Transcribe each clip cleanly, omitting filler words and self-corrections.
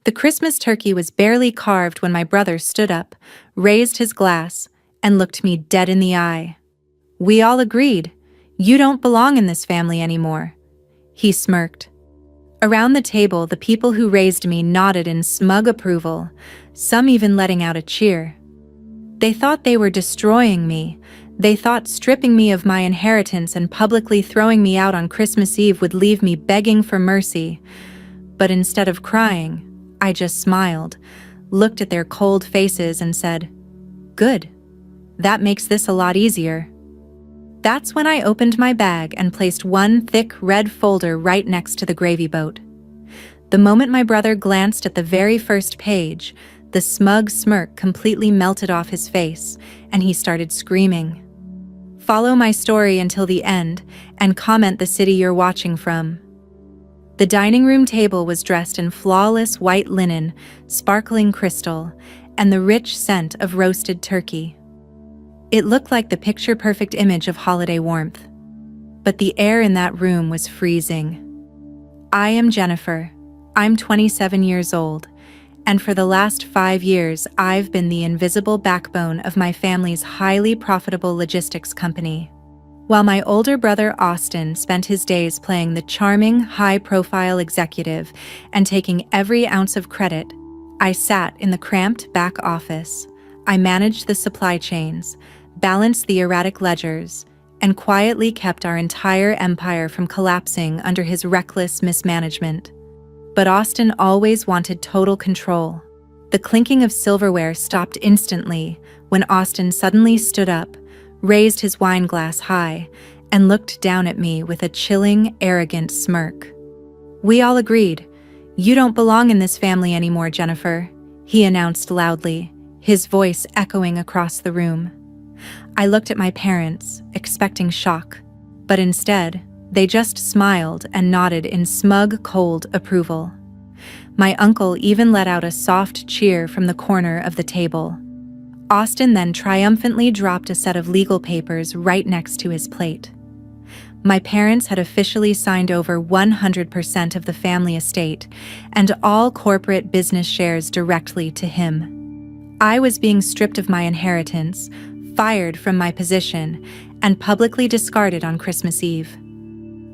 The Christmas turkey was barely carved when my brother stood up, raised his glass, and looked me dead in the eye. We all agreed. You don't belong in this family anymore. He smirked. Around the table, the people who raised me nodded in smug approval, some even letting out a cheer. They thought they were destroying me. They thought stripping me of my inheritance and publicly throwing me out on Christmas Eve would leave me begging for mercy. But instead of crying, I just smiled, looked at their cold faces and said, "Good. That makes this a lot easier." That's when I opened my bag and placed one thick red folder right next to the gravy boat. The moment my brother glanced at the very first page, the smug smirk completely melted off his face, and he started screaming. Follow my story until the end, and comment the city you're watching from. The dining room table was dressed in flawless white linen, sparkling crystal, and the rich scent of roasted turkey. It looked like the picture-perfect image of holiday warmth. But the air in that room was freezing. I am Jennifer. I'm 27 years old, and for the last 5 years, I've been the invisible backbone of my family's highly profitable logistics company. While my older brother Austin spent his days playing the charming, high-profile executive and taking every ounce of credit, I sat in the cramped back office. I managed the supply chains, balanced the erratic ledgers, and quietly kept our entire empire from collapsing under his reckless mismanagement. But Austin always wanted total control. The clinking of silverware stopped instantly when Austin suddenly stood up, raised his wine glass high, and looked down at me with a chilling, arrogant smirk. We all agreed. You don't belong in this family anymore, Jennifer, he announced loudly, his voice echoing across the room. I looked at my parents, expecting shock, but instead, they just smiled and nodded in smug, cold approval. My uncle even let out a soft cheer from the corner of the table. Austin then triumphantly dropped a set of legal papers right next to his plate. My parents had officially signed over 100% of the family estate and all corporate business shares directly to him. I was being stripped of my inheritance, fired from my position, and publicly discarded on Christmas Eve.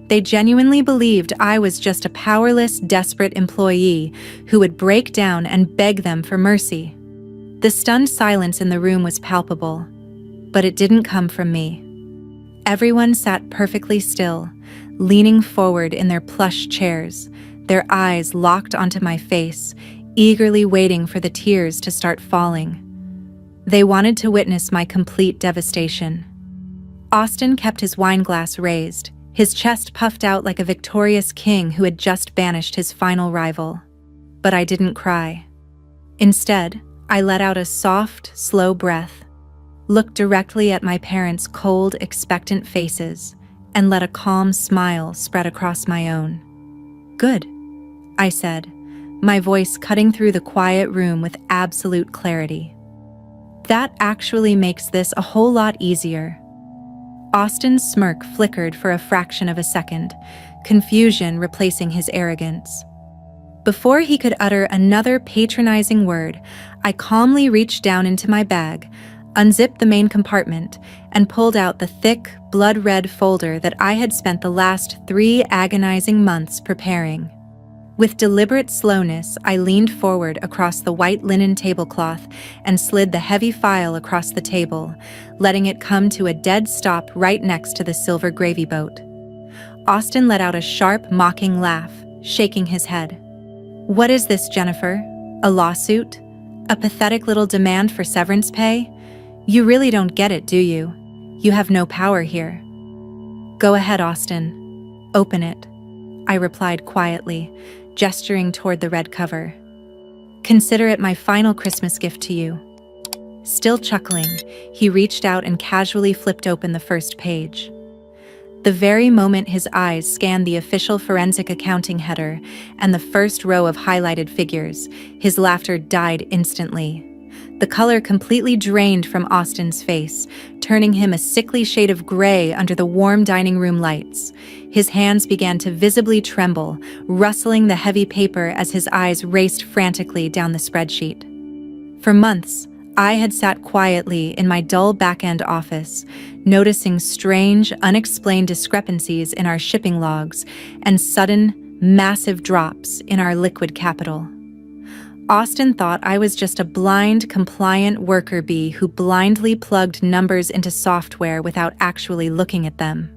They genuinely believed I was just a powerless, desperate employee who would break down and beg them for mercy. The stunned silence in the room was palpable, but it didn't come from me. Everyone sat perfectly still, leaning forward in their plush chairs, their eyes locked onto my face, eagerly waiting for the tears to start falling. They wanted to witness my complete devastation. Austin kept his wine glass raised, his chest puffed out like a victorious king who had just banished his final rival. But I didn't cry. Instead, I let out a soft, slow breath, looked directly at my parents' cold, expectant faces, and let a calm smile spread across my own. "Good," I said, my voice cutting through the quiet room with absolute clarity. "That actually makes this a whole lot easier." Austin's smirk flickered for a fraction of a second, confusion replacing his arrogance. Before he could utter another patronizing word, I calmly reached down into my bag, unzipped the main compartment, and pulled out the thick, blood-red folder that I had spent the last 3 agonizing months preparing. With deliberate slowness, I leaned forward across the white linen tablecloth and slid the heavy file across the table, letting it come to a dead stop right next to the silver gravy boat. Austin let out a sharp, mocking laugh, shaking his head. "What is this, Jennifer? A lawsuit? A pathetic little demand for severance pay? You really don't get it, do you? You have no power here." "Go ahead, Austin. Open it," I replied quietly, gesturing toward the red cover. "Consider it my final Christmas gift to you." Still chuckling, he reached out and casually flipped open the first page. The very moment his eyes scanned the official forensic accounting header and the first row of highlighted figures, his laughter died instantly. The color completely drained from Austin's face, turning him a sickly shade of gray under the warm dining room lights. His hands began to visibly tremble, rustling the heavy paper as his eyes raced frantically down the spreadsheet. For months, I had sat quietly in my dull back-end office, noticing strange, unexplained discrepancies in our shipping logs and sudden, massive drops in our liquid capital. Austin thought I was just a blind, compliant worker bee who blindly plugged numbers into software without actually looking at them.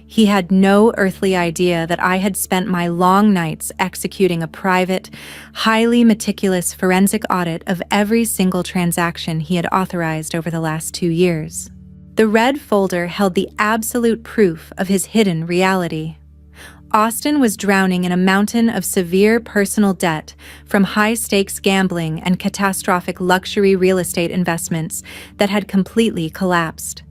He had no earthly idea that I had spent my long nights executing a private, highly meticulous forensic audit of every single transaction he had authorized over the last 2 years. The red folder held the absolute proof of his hidden reality. Austin was drowning in a mountain of severe personal debt from high-stakes gambling and catastrophic luxury real estate investments that had completely collapsed.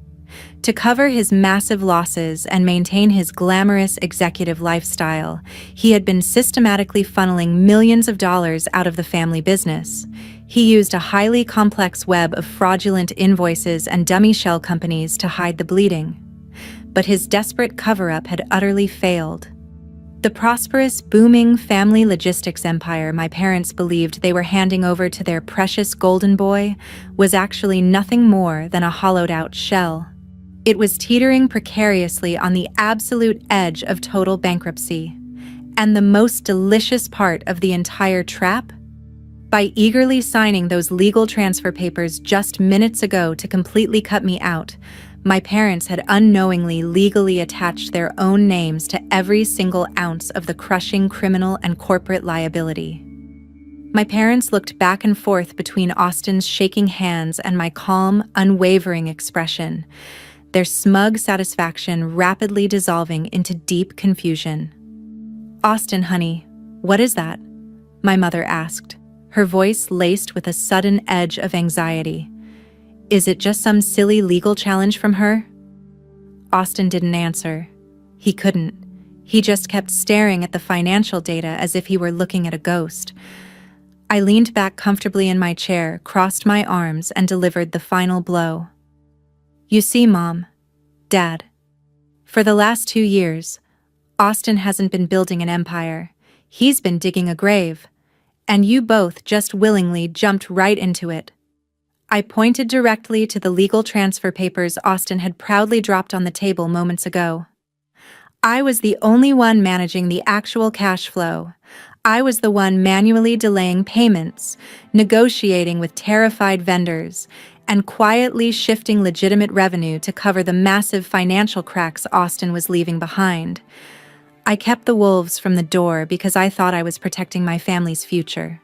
To cover his massive losses and maintain his glamorous executive lifestyle, he had been systematically funneling millions of dollars out of the family business. He used a highly complex web of fraudulent invoices and dummy shell companies to hide the bleeding. But his desperate cover-up had utterly failed. The prosperous, booming family logistics empire my parents believed they were handing over to their precious golden boy was actually nothing more than a hollowed-out shell. It was teetering precariously on the absolute edge of total bankruptcy. And the most delicious part of the entire trap? By eagerly signing those legal transfer papers just minutes ago to completely cut me out, my parents had unknowingly legally attached their own names to every single ounce of the crushing criminal and corporate liability. My parents looked back and forth between Austin's shaking hands and my calm, unwavering expression, their smug satisfaction rapidly dissolving into deep confusion. "Austin, honey, what is that?" my mother asked, her voice laced with a sudden edge of anxiety. "Is it just some silly legal challenge from her?" Austin didn't answer. He couldn't. He just kept staring at the financial data as if he were looking at a ghost. I leaned back comfortably in my chair, crossed my arms, and delivered the final blow. "You see, Mom, Dad, for the last 2 years, Austin hasn't been building an empire. He's been digging a grave. And you both just willingly jumped right into it." I pointed directly to the legal transfer papers Austin had proudly dropped on the table moments ago. I was the only one managing the actual cash flow. I was the one manually delaying payments, negotiating with terrified vendors, and quietly shifting legitimate revenue to cover the massive financial cracks Austin was leaving behind. I kept the wolves from the door because I thought I was protecting my family's future.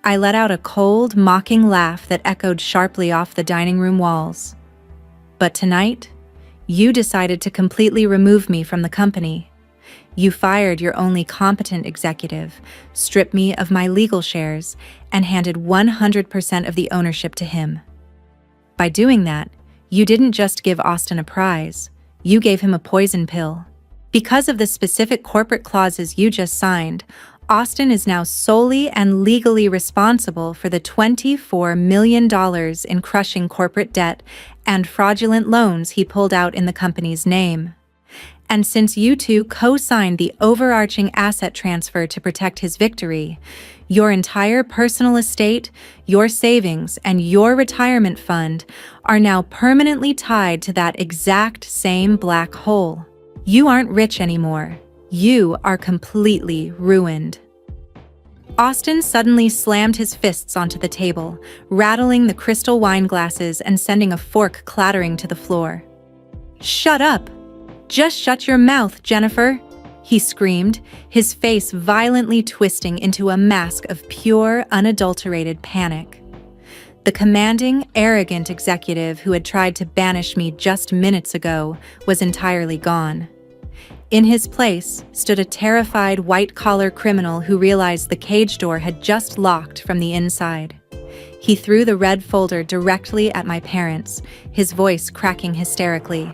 I let out a cold, mocking laugh that echoed sharply off the dining room walls. But tonight, you decided to completely remove me from the company. You fired your only competent executive, stripped me of my legal shares, and handed 100% of the ownership to him. By doing that, you didn't just give Austin a prize, you gave him a poison pill. Because of the specific corporate clauses you just signed, Austin is now solely and legally responsible for the $24 million in crushing corporate debt and fraudulent loans he pulled out in the company's name. And since you two co-signed the overarching asset transfer to protect his victory, your entire personal estate, your savings, and your retirement fund are now permanently tied to that exact same black hole. You aren't rich anymore. You are completely ruined. Austin suddenly slammed his fists onto the table, rattling the crystal wine glasses and sending a fork clattering to the floor. "Shut up! Just shut your mouth, Jennifer!" he screamed, his face violently twisting into a mask of pure, unadulterated panic. The commanding, arrogant executive who had tried to banish me just minutes ago was entirely gone. In his place stood a terrified white-collar criminal who realized the cage door had just locked from the inside. He threw the red folder directly at my parents, his voice cracking hysterically.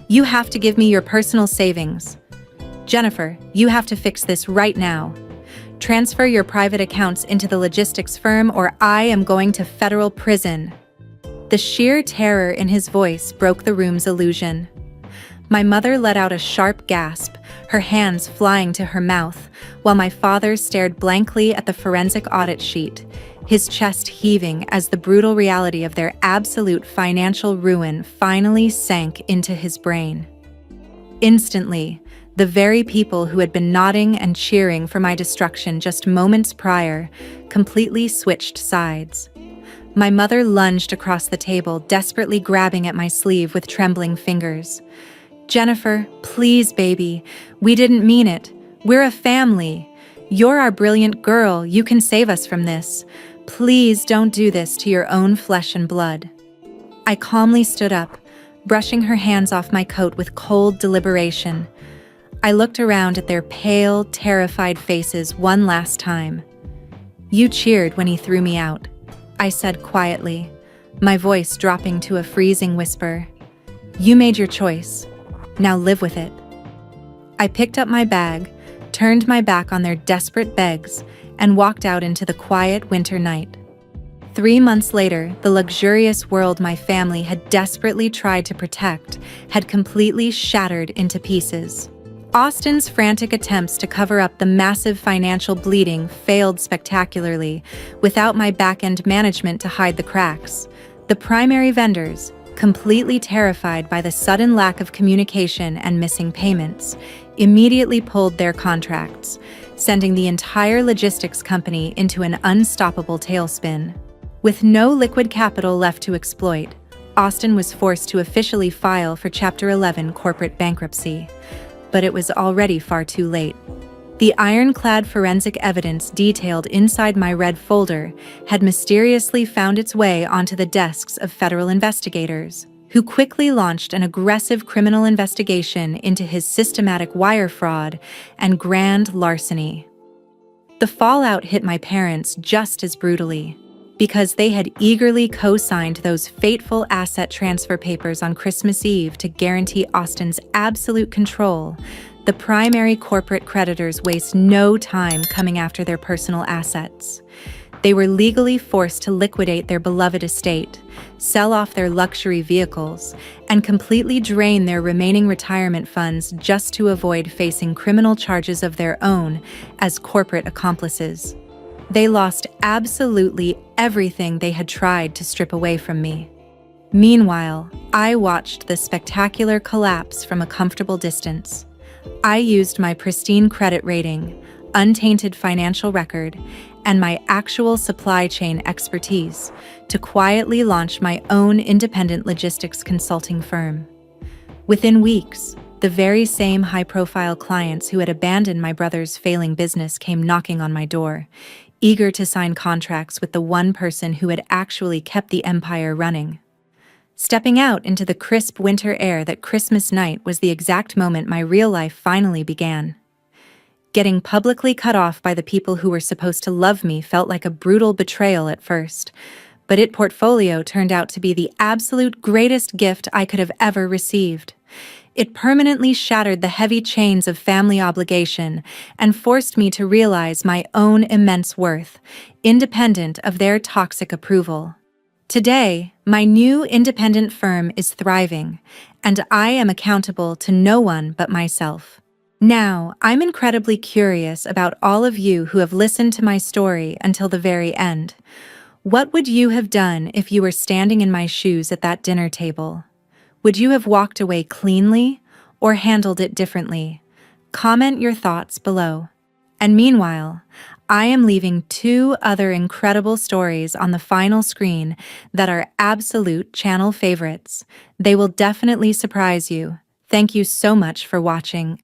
"You have to give me your personal savings. Jennifer, you have to fix this right now. Transfer your private accounts into the logistics firm or I am going to federal prison." The sheer terror in his voice broke the room's illusion. My mother let out a sharp gasp, her hands flying to her mouth, while my father stared blankly at the forensic audit sheet, his chest heaving as the brutal reality of their absolute financial ruin finally sank into his brain. Instantly, the very people who had been nodding and cheering for my destruction just moments prior completely switched sides. My mother lunged across the table, desperately grabbing at my sleeve with trembling fingers. "Jennifer, please, baby. We didn't mean it. We're a family. You're our brilliant girl. You can save us from this. Please don't do this to your own flesh and blood." I calmly stood up, brushing her hands off my coat with cold deliberation. I looked around at their pale, terrified faces one last time. "You cheered when he threw me out," I said quietly, my voice dropping to a freezing whisper. "You made your choice. Now live with it." I picked up my bag, turned my back on their desperate begs, and walked out into the quiet winter night. 3 months later, the luxurious world my family had desperately tried to protect had completely shattered into pieces. Austin's frantic attempts to cover up the massive financial bleeding failed spectacularly, without my back-end management to hide the cracks. The primary vendors, completely terrified by the sudden lack of communication and missing payments, immediately pulled their contracts, sending the entire logistics company into an unstoppable tailspin. With no liquid capital left to exploit, Austin was forced to officially file for Chapter 11 corporate bankruptcy. But it was already far too late. The ironclad forensic evidence detailed inside my red folder had mysteriously found its way onto the desks of federal investigators, who quickly launched an aggressive criminal investigation into his systematic wire fraud and grand larceny. The fallout hit my parents just as brutally, because they had eagerly co-signed those fateful asset transfer papers on Christmas Eve to guarantee Austin's absolute control. The primary corporate creditors waste no time coming after their personal assets. They were legally forced to liquidate their beloved estate, sell off their luxury vehicles, and completely drain their remaining retirement funds just to avoid facing criminal charges of their own as corporate accomplices. They lost absolutely everything they had tried to strip away from me. Meanwhile, I watched the spectacular collapse from a comfortable distance. I used my pristine credit rating, untainted financial record, and my actual supply chain expertise to quietly launch my own independent logistics consulting firm. Within weeks, the very same high-profile clients who had abandoned my brother's failing business came knocking on my door, eager to sign contracts with the one person who had actually kept the empire running. Stepping out into the crisp winter air that Christmas night was the exact moment my real life finally began. Getting publicly cut off by the people who were supposed to love me felt like a brutal betrayal at first, but it portfolio turned out to be the absolute greatest gift I could have ever received. It permanently shattered the heavy chains of family obligation and forced me to realize my own immense worth, independent of their toxic approval. Today, my new independent firm is thriving, and I am accountable to no one but myself. Now, I'm incredibly curious about all of you who have listened to my story until the very end. What would you have done if you were standing in my shoes at that dinner table? Would you have walked away cleanly or handled it differently? Comment your thoughts below. And meanwhile, I am leaving 2 other incredible stories on the final screen that are absolute channel favorites. They will definitely surprise you. Thank you so much for watching.